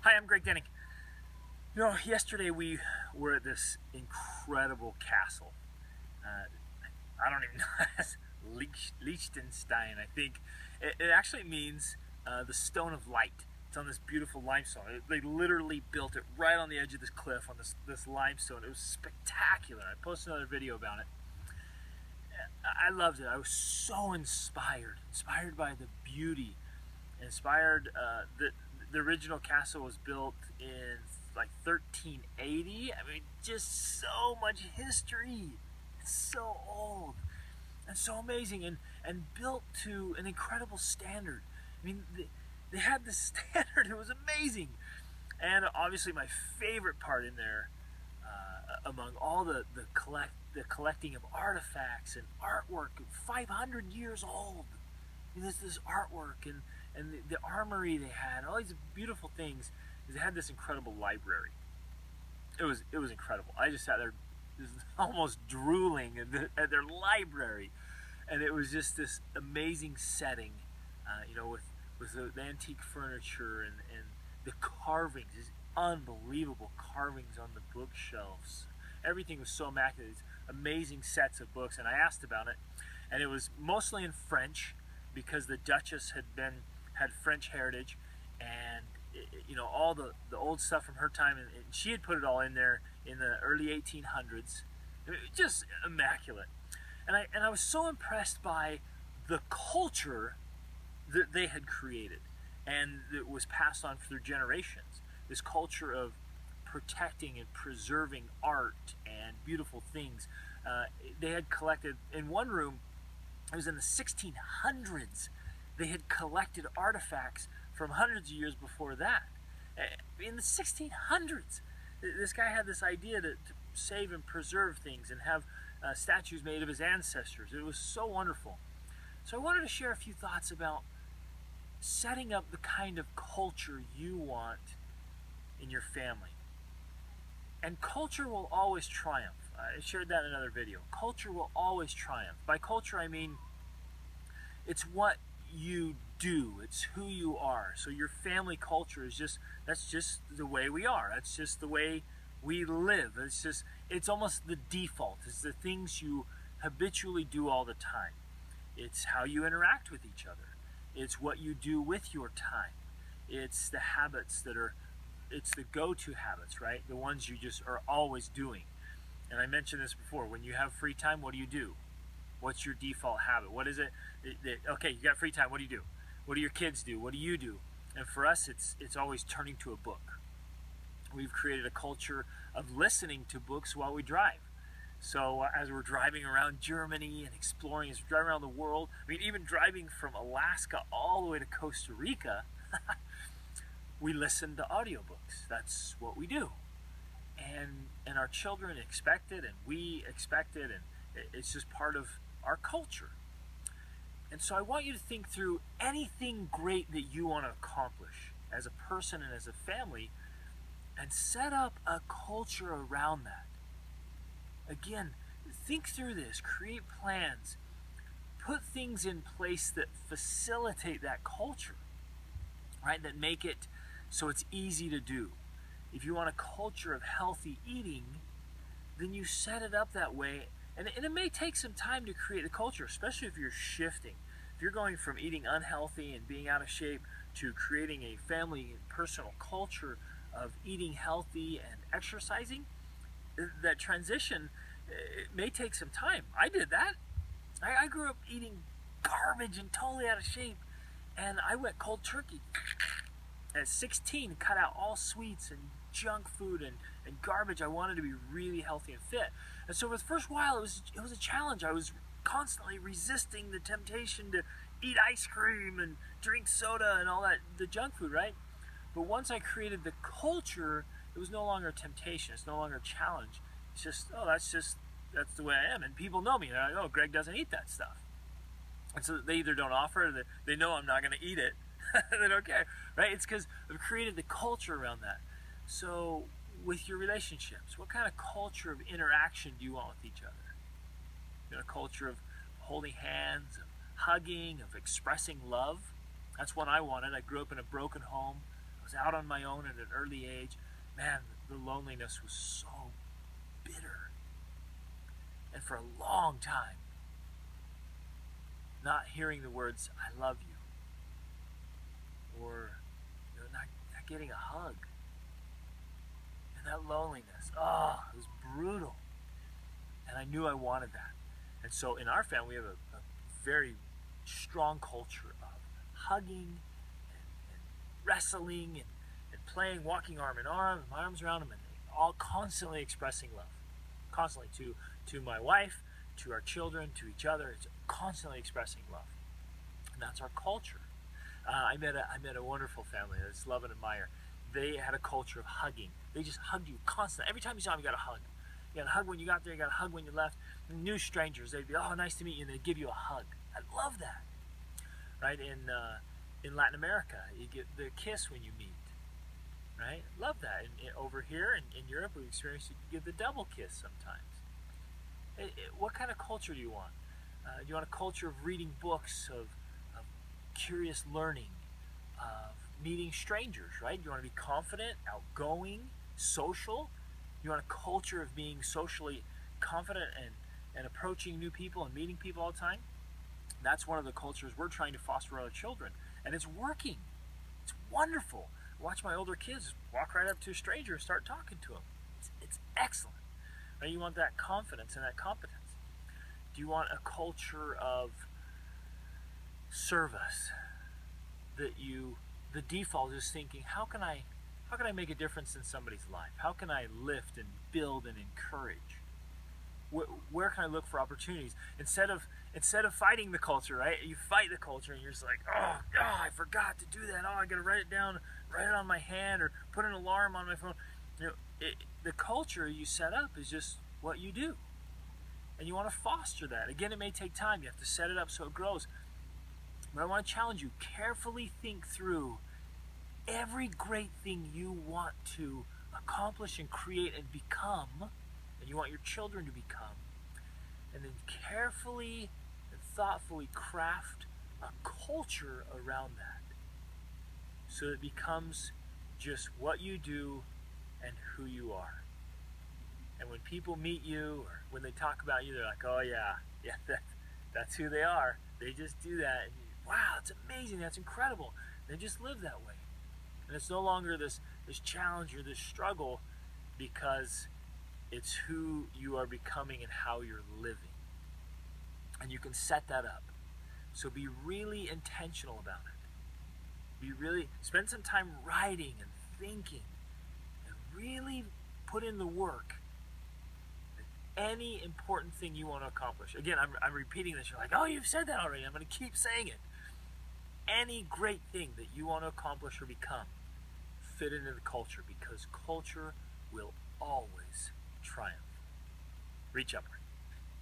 Hi, I'm Greg Denning. You know, yesterday we were at this incredible castle. I don't even know, Liechtenstein, I think. It actually means the Stone of Light. It's on this beautiful limestone. They literally built it right on the edge of this cliff on this limestone. It was spectacular. I posted another video about it. I loved it. I was so inspired by the beauty, inspired. The original castle was built in like 1380. I mean, just so much history. It's so old and so amazing, and built to an incredible standard. I mean, they had this standard. It was amazing. And obviously, my favorite part in there, among all the collecting of artifacts and artwork, 500 years old. I mean, this artwork and the armory they had, all these beautiful things. They had this incredible library. It was incredible. I just sat there, just almost drooling at their library, and it was just this amazing setting, you know, with the antique furniture and the carvings, these unbelievable carvings on the bookshelves. Everything was so immaculate. These amazing sets of books, and I asked about it, and it was mostly in French because the Duchess had French heritage, and you know, all the old stuff from her time, and she had put it all in there in the early 1800s. It was just immaculate, and I was so impressed by the culture that they had created, and that was passed on through generations. This culture of protecting and preserving art and beautiful things. They had collected in one room. It was in the 1600s. They had collected artifacts from hundreds of years before that. In the 1600s, this guy had this idea to save and preserve things and have statues made of his ancestors. It was so wonderful. So I wanted to share a few thoughts about setting up the kind of culture you want in your family. And culture will always triumph. I shared that in another video. Culture will always triumph. By culture, I mean it's what you do. It's who you are. So your family culture is that's just the way we are. That's just the way we live. It's almost the default. It's the things you habitually do all the time. It's how you interact with each other. It's what you do with your time. It's the habits it's the go-to habits, right? The ones you just are always doing. And I mentioned this before. When you have free time, what do? What's your default habit? What is it? Okay, you got free time. What do? What do your kids do? What do you do? And for us, it's always turning to a book. We've created a culture of listening to books while we drive. So as we're driving around Germany and exploring, as we're driving around the world, I mean, even driving from Alaska all the way to Costa Rica, we listen to audiobooks. That's what we do. And our children expect it, and we expect it, and it's just part of our culture. And so I want you to think through anything great that you want to accomplish as a person and as a family, and set up a culture around that. Again, think through this, create plans, put things in place that facilitate that culture, right? That make it so it's easy to do. If you want a culture of healthy eating, then you set it up that way. And it may take some time to create the culture, especially if you're shifting. If you're going from eating unhealthy and being out of shape to creating a family and personal culture of eating healthy and exercising, that transition, it may take some time. I did that. I grew up eating garbage and totally out of shape, and I went cold turkey. At 16, cut out all sweets and junk food and garbage. I wanted to be really healthy and fit. And so for the first while, it was a challenge. I was constantly resisting the temptation to eat ice cream and drink soda and all that, the junk food, right? But once I created the culture, it was no longer a temptation. It's no longer a challenge. It's just, oh, that's the way I am. And people know me. They're like, oh, Greg doesn't eat that stuff. And so they either don't offer it, or they know I'm not going to eat it. They don't care, right? It's because I've created the culture around that. So with your relationships, what kind of culture of interaction do you want with each other? You know, a culture of holding hands, of hugging, of expressing love. That's what I wanted. I grew up in a broken home. I was out on my own at an early age, man, the loneliness was so bitter. And for a long time, not hearing the words, I love you, or not getting a hug. And that loneliness, it was brutal. And I knew I wanted that. And so in our family, we have a very strong culture of hugging and wrestling and playing, walking arm in arm, my arms around them, and all constantly expressing love. Constantly to my wife, to our children, to each other. It's constantly expressing love. And that's our culture. I met a wonderful family that's love and admire. They had a culture of hugging. They just hugged you constantly. Every time you saw them, you got a hug. You got a hug when you got there, you got a hug when you left. New strangers, they'd be, oh, nice to meet you, and they'd give you a hug. I love that. Right? In Latin America, you get the kiss when you meet. Right? Love that. Over here in Europe, we experienced you give the double kiss sometimes. What kind of culture do you want? Do you want a culture of reading books, of curious learning, of meeting strangers, right? You want to be confident, outgoing, social. You want a culture of being socially confident and approaching new people and meeting people all the time. That's one of the cultures we're trying to foster with our children. And it's working. It's wonderful. Watch my older kids walk right up to a stranger and start talking to them. It's excellent. Right? You want that confidence and that competence. Do you want a culture of service? The default is thinking, how can I make a difference in somebody's life? How can I lift and build and encourage? Where can I look for opportunities? Instead of fighting the culture, right? You fight the culture and you're just like, oh, I forgot to do that. Oh, I got to write it down, write it on my hand, or put an alarm on my phone. The culture you set up is just what you do. And you want to foster that. Again, it may take time. You have to set it up so it grows. But I want to challenge you, carefully think through every great thing you want to accomplish and create and become, and you want your children to become, and then carefully and thoughtfully craft a culture around that so it becomes just what you do and who you are. And when people meet you or when they talk about you, they're like, oh yeah, that's who they are. They just do that. And wow, it's amazing, that's incredible. They just live that way. And it's no longer this challenge or this struggle, because it's who you are becoming and how you're living. And you can set that up. So be really intentional about it. Spend some time writing and thinking and really put in the work. Any important thing you want to accomplish. Again, I'm repeating this. You're like, oh, you've said that already. I'm going to keep saying it. Any great thing that you want to accomplish or become, fit into the culture, because culture will always triumph. Reach upward.